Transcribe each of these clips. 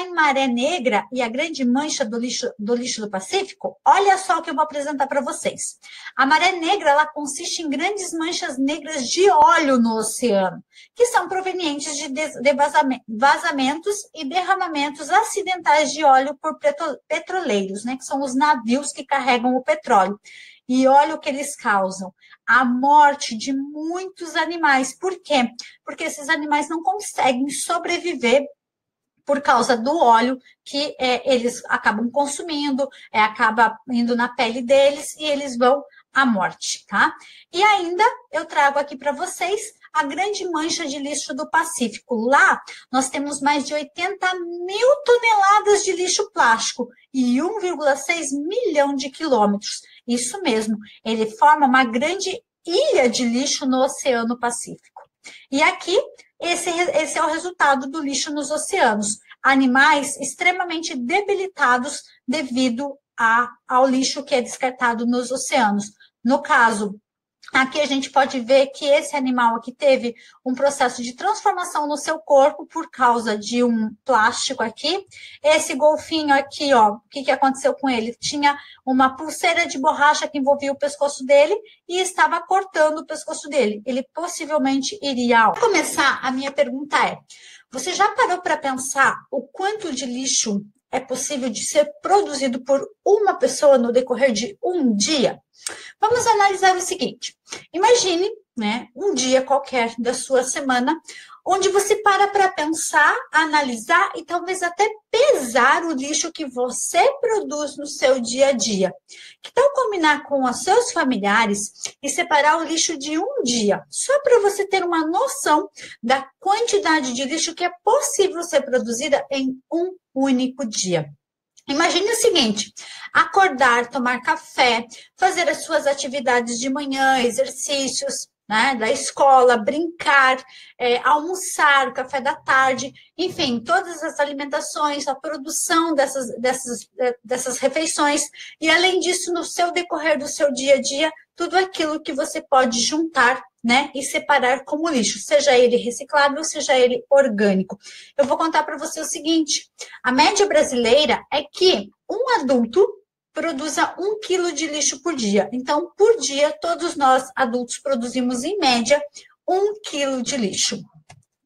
falar em maré negra e a grande mancha do lixo do Pacífico, olha só o que eu vou apresentar para vocês. A maré negra, ela consiste em grandes manchas negras de óleo no oceano, que são provenientes de vazamentos e derramamentos acidentais de óleo por petroleiros, né, que são os navios que carregam o petróleo. E olha o que eles causam, a morte de muitos animais. Por quê? Porque esses animais não conseguem sobreviver por causa do óleo que eles acabam consumindo, acaba indo na pele deles e eles vão à morte, tá? E ainda eu trago aqui para vocês a grande mancha de lixo do Pacífico. Lá nós temos mais de 80 mil toneladas de lixo plástico e 1,6 milhão de quilômetros. Isso mesmo, ele forma uma grande ilha de lixo no Oceano Pacífico. E aqui, esse é o resultado do lixo nos oceanos. Animais extremamente debilitados devido ao lixo que é descartado nos oceanos. No caso, aqui a gente pode ver que esse animal aqui teve um processo de transformação no seu corpo por causa de um plástico aqui. Esse golfinho aqui, ó, o que aconteceu com ele? Tinha uma pulseira de borracha que envolvia o pescoço dele e estava cortando o pescoço dele. Ele possivelmente iria... Para começar, a minha pergunta é, você já parou para pensar o quanto de lixo é possível de ser produzido por uma pessoa no decorrer de um dia? Vamos analisar o seguinte. Imagine, né, um dia qualquer da sua semana, onde você para pensar, analisar e talvez até pesar o lixo que você produz no seu dia a dia. Que tal combinar com os seus familiares e separar o lixo de um dia? Só para você ter uma noção da quantidade de lixo que é possível ser produzida em um único dia. Imagine o seguinte, acordar, tomar café, fazer as suas atividades de manhã, exercícios, né, da escola, brincar, almoçar, café da tarde, enfim, todas as alimentações, a produção dessas refeições. E, além disso, no seu decorrer do seu dia a dia, tudo aquilo que você pode juntar, né, e separar como lixo, seja ele reciclável, seja ele orgânico. Eu vou contar para você o seguinte, a média brasileira é que um adulto produza 1 quilo de lixo por dia. Então, por dia, todos nós adultos produzimos, em média, 1 quilo de lixo.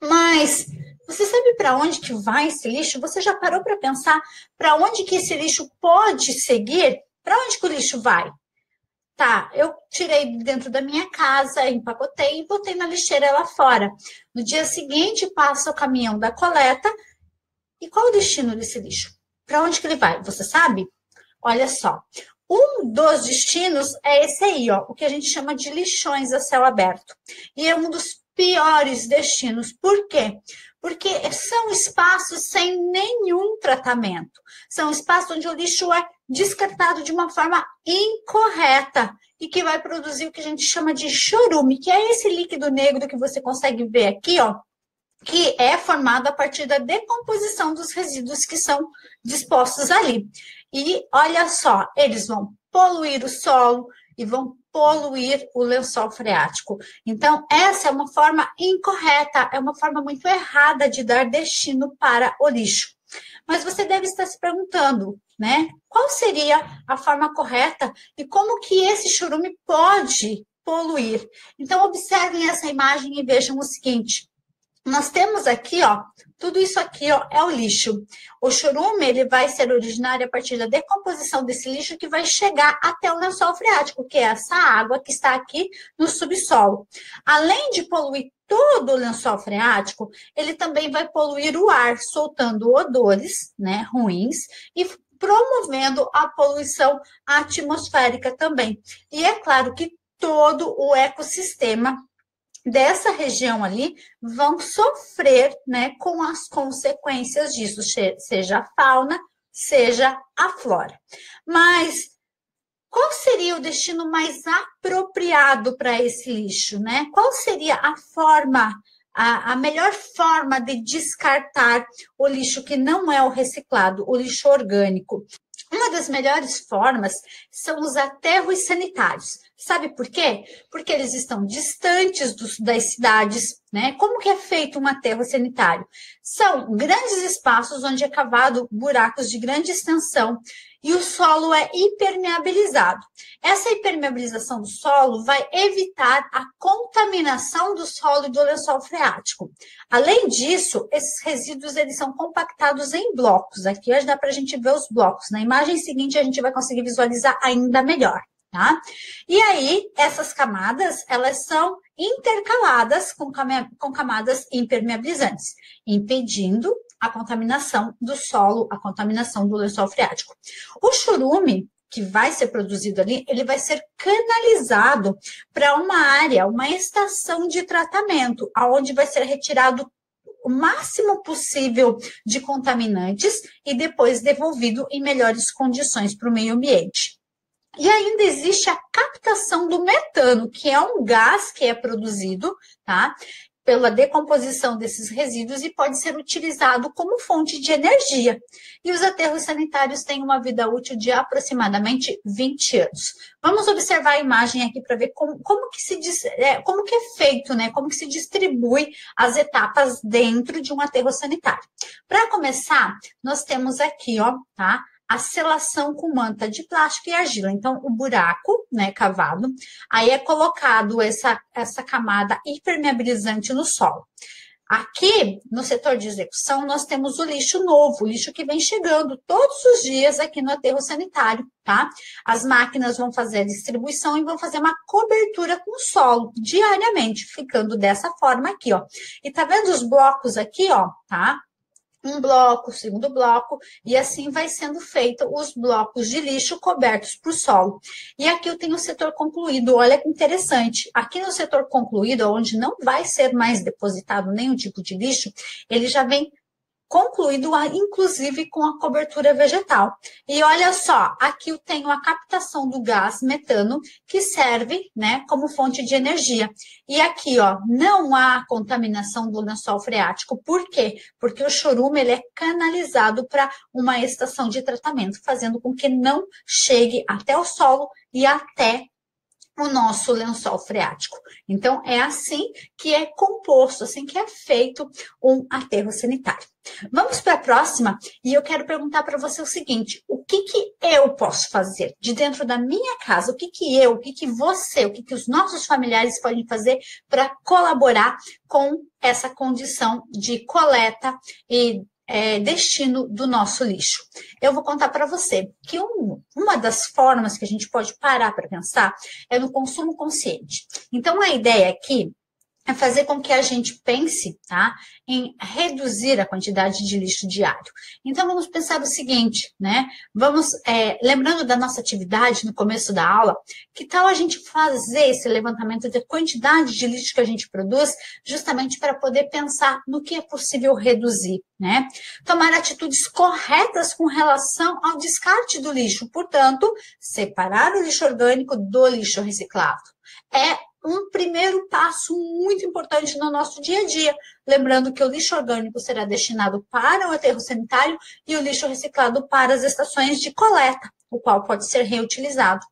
Mas você sabe para onde que vai esse lixo? Você já parou para pensar para onde que esse lixo pode seguir? Para onde que o lixo vai? Tá, eu tirei dentro da minha casa, empacotei e botei na lixeira lá fora. No dia seguinte, passa o caminhão da coleta. E qual o destino desse lixo? Para onde que ele vai? Você sabe? Olha só, um dos destinos é esse aí, ó, o que a gente chama de lixões a céu aberto. E é um dos piores destinos. Por quê? Porque são espaços sem nenhum tratamento. São espaços onde o lixo é descartado de uma forma incorreta e que vai produzir o que a gente chama de chorume, que é esse líquido negro que você consegue ver aqui, ó, que é formado a partir da decomposição dos resíduos que são dispostos ali. E olha só, eles vão poluir o solo e vão poluir o lençol freático. Então, essa é uma forma incorreta, é uma forma muito errada de dar destino para o lixo. Mas você deve estar se perguntando, né? Qual seria a forma correta e como que esse chorume pode poluir? Então, observem essa imagem e vejam o seguinte. Nós temos aqui, ó, tudo isso aqui, ó, é o lixo. O chorume, ele vai ser originário a partir da decomposição desse lixo que vai chegar até o lençol freático, que é essa água que está aqui no subsolo. Além de poluir todo o lençol freático, ele também vai poluir o ar, soltando odores, né, ruins e promovendo a poluição atmosférica também. E é claro que todo o ecossistema dessa região ali vão sofrer, né, com as consequências disso, seja a fauna, seja a flora. Mas qual seria o destino mais apropriado para esse lixo, né? Qual seria a forma, a melhor forma de descartar o lixo que não é o reciclado, o lixo orgânico? Uma das melhores formas são os aterros sanitários. Sabe por quê? Porque eles estão distantes das cidades, né? Como que é feito um aterro sanitário? São grandes espaços onde é cavado buracos de grande extensão e o solo é impermeabilizado. Essa impermeabilização do solo vai evitar a contaminação do solo e do lençol freático. Além disso, esses resíduos eles são compactados em blocos. Aqui hoje dá para a gente ver os blocos. Na imagem seguinte a gente vai conseguir visualizar ainda melhor. Tá? E aí, essas camadas, elas são intercaladas com camadas impermeabilizantes, impedindo a contaminação do solo, a contaminação do lençol freático. O churume que vai ser produzido ali, ele vai ser canalizado para uma área, uma estação de tratamento, onde vai ser retirado o máximo possível de contaminantes e depois devolvido em melhores condições para o meio ambiente. E ainda existe a captação do metano, que é um gás que é produzido, tá? Pela decomposição desses resíduos e pode ser utilizado como fonte de energia. E os aterros sanitários têm uma vida útil de aproximadamente 20 anos. Vamos observar a imagem aqui para ver como que é feito, né? Como que se distribui as etapas dentro de um aterro sanitário. Para começar, nós temos aqui, ó, tá? A selação com manta de plástico e argila. Então, o buraco, né, cavado, aí é colocado essa camada impermeabilizante no solo. Aqui, no setor de execução, nós temos o lixo novo, o lixo que vem chegando todos os dias aqui no aterro sanitário, tá? As máquinas vão fazer a distribuição e vão fazer uma cobertura com o solo diariamente, ficando dessa forma aqui, ó. E tá vendo os blocos aqui, ó, tá? Um bloco, segundo bloco, e assim vai sendo feito os blocos de lixo cobertos por solo. E aqui eu tenho o setor concluído, olha que interessante. Aqui no setor concluído, onde não vai ser mais depositado nenhum tipo de lixo, ele já vem concluído, inclusive com a cobertura vegetal. E olha só, aqui eu tenho a captação do gás metano, que serve, né, como fonte de energia. E aqui, ó, não há contaminação do lençol freático. Por quê? Porque o chorume, ele é canalizado para uma estação de tratamento, fazendo com que não chegue até o solo e até o nosso lençol freático. Então, é assim que é composto, assim que é feito um aterro sanitário. Vamos para a próxima e eu quero perguntar para você o seguinte: o que eu posso fazer de dentro da minha casa? O que você, o que os nossos familiares podem fazer para colaborar com essa condição de coleta e destino do nosso lixo? Eu vou contar para você que uma das formas que a gente pode parar para pensar é no consumo consciente. Então, a ideia aqui é fazer com que a gente pense, tá, em reduzir a quantidade de lixo diário. Então, vamos pensar o seguinte, né? Vamos, lembrando da nossa atividade no começo da aula, que tal a gente fazer esse levantamento da quantidade de lixo que a gente produz, justamente para poder pensar no que é possível reduzir, né? Tomar atitudes corretas com relação ao descarte do lixo, portanto, separar o lixo orgânico do lixo reciclável. É um primeiro passo muito importante no nosso dia a dia. Lembrando que o lixo orgânico será destinado para o aterro sanitário e o lixo reciclado para as estações de coleta, o qual pode ser reutilizado.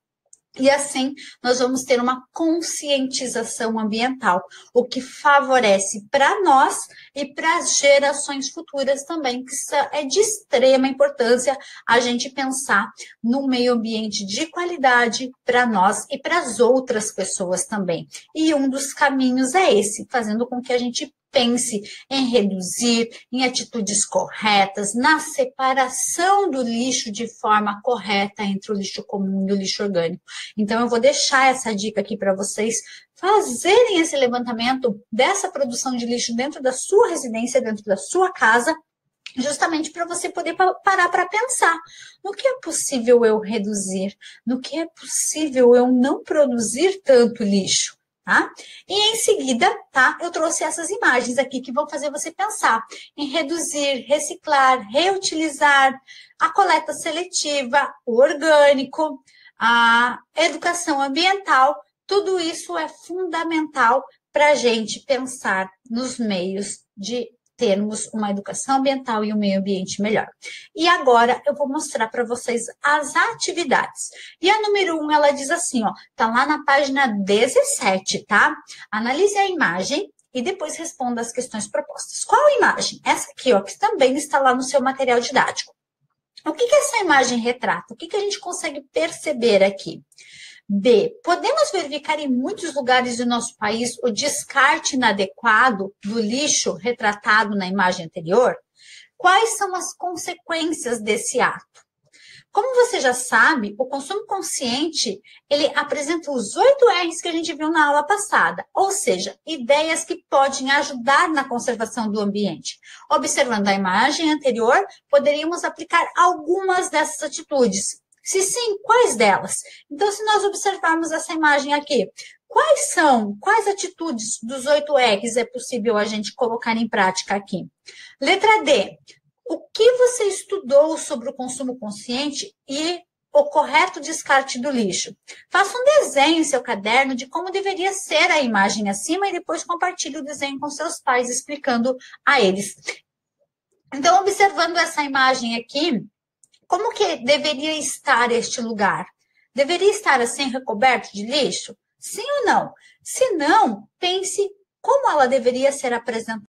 E assim, nós vamos ter uma conscientização ambiental, o que favorece para nós e para as gerações futuras também, que é de extrema importância a gente pensar no meio ambiente de qualidade para nós e para as outras pessoas também. E um dos caminhos é esse, fazendo com que a gente pense em reduzir, em atitudes corretas, na separação do lixo de forma correta entre o lixo comum e o lixo orgânico. Então, eu vou deixar essa dica aqui para vocês fazerem esse levantamento dessa produção de lixo dentro da sua residência, dentro da sua casa, justamente para você poder parar para pensar no que é possível eu reduzir, no que é possível eu não produzir tanto lixo. Tá? E em seguida, tá? Eu trouxe essas imagens aqui que vão fazer você pensar em reduzir, reciclar, reutilizar, a coleta seletiva, o orgânico, a educação ambiental. Tudo isso é fundamental para a gente pensar nos meios de termos uma educação ambiental e um meio ambiente melhor. E agora eu vou mostrar para vocês as atividades. E a número 1, ela diz assim, ó, tá lá na página 17, tá? Analise a imagem e depois responda as questões propostas. Qual imagem? Essa aqui, ó, que também está lá no seu material didático. O que essa imagem retrata? O que a gente consegue perceber aqui? B. Podemos verificar em muitos lugares do nosso país o descarte inadequado do lixo retratado na imagem anterior? Quais são as consequências desse ato? Como você já sabe, o consumo consciente, ele apresenta os 8 R's que a gente viu na aula passada, ou seja, ideias que podem ajudar na conservação do ambiente. Observando a imagem anterior, poderíamos aplicar algumas dessas atitudes. Se sim, quais delas? Então, se nós observarmos essa imagem aqui, quais atitudes dos 8 R's é possível a gente colocar em prática aqui? Letra D. O que você estudou sobre o consumo consciente e o correto descarte do lixo? Faça um desenho em seu caderno de como deveria ser a imagem acima e depois compartilhe o desenho com seus pais, explicando a eles. Então, observando essa imagem aqui, como que deveria estar este lugar? Deveria estar assim recoberto de lixo? Sim ou não? Se não, pense como ela deveria ser apresentada